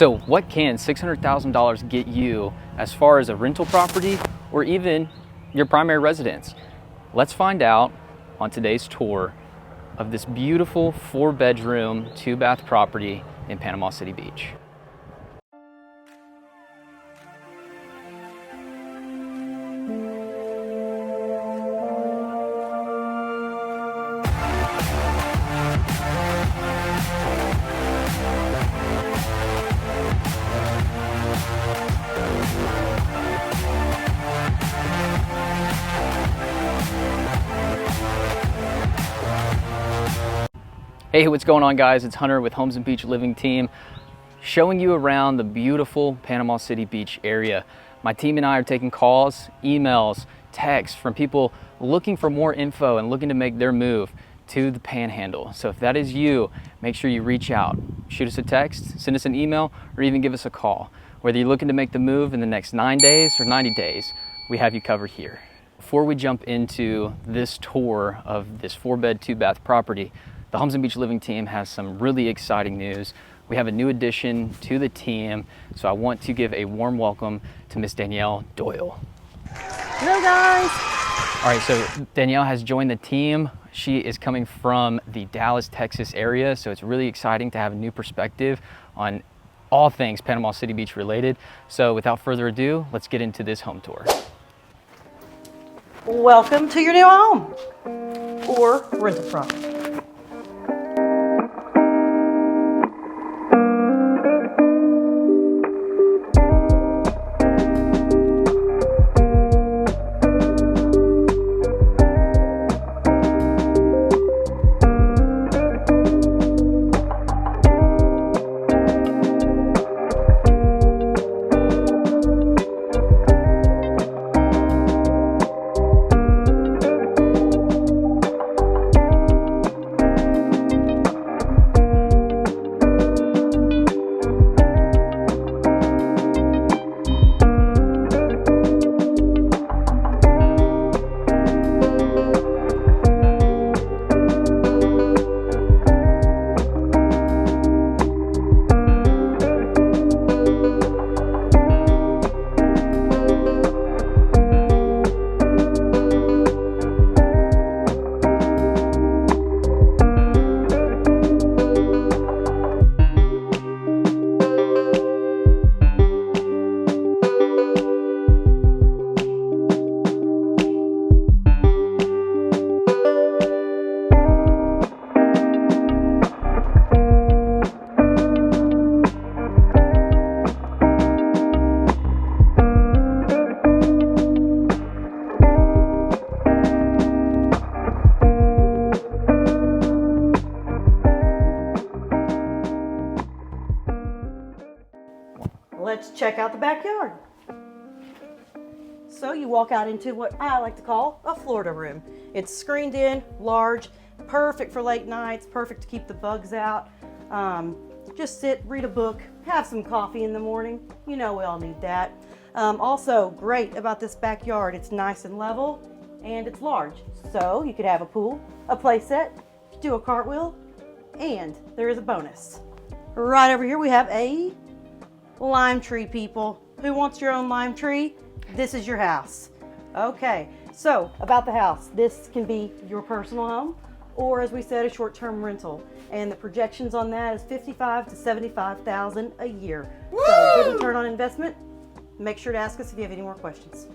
So what can $600,000 get you as far as a rental property or even your primary residence? Let's find out on today's tour of this beautiful 4-bedroom, 2-bath property in Panama City Beach. Hey, what's going on, guys? It's Hunter with Homes and Beach Living Team, showing you around the beautiful Panama City Beach area. My team and I are taking calls, emails, texts from people looking for more info and looking to make their move to the Panhandle. So if that is you, make sure you reach out. Shoot us a text, send us an email, or even give us a call. Whether you're looking to make the move in the next 9 days or 90 days, we have you covered here. Before we jump into this tour of this 4-bed, 2-bath property, the Homes and Beach Living Team has some really exciting news. We have a new addition to the team, so I want to give a warm welcome to Miss Danielle Doyle. Hello, guys. All right, so Danielle has joined the team. She is coming from the Dallas, Texas area, so it's really exciting to have a new perspective on all things Panama City Beach related. So without further ado, let's get into this home tour. Welcome to your new home or rental property. Let's check out the backyard. So you walk out into what I like to call a Florida room. It's screened in, large, perfect for late nights, perfect to keep the bugs out. Just sit, read a book, have some coffee in the morning. You know we all need that. Also great about this backyard, it's nice and level and it's large. So you could have a pool, a play set, do a cartwheel, and there is a bonus. Right over here we have a lime tree, people. Who wants your own lime tree? This is your house. Okay, so about the house, this can be your personal home, or as we said, a short-term rental. And the projections on that is $55,000 to $75,000 a year. Woo! So good return on investment. Make sure to ask us if you have any more questions.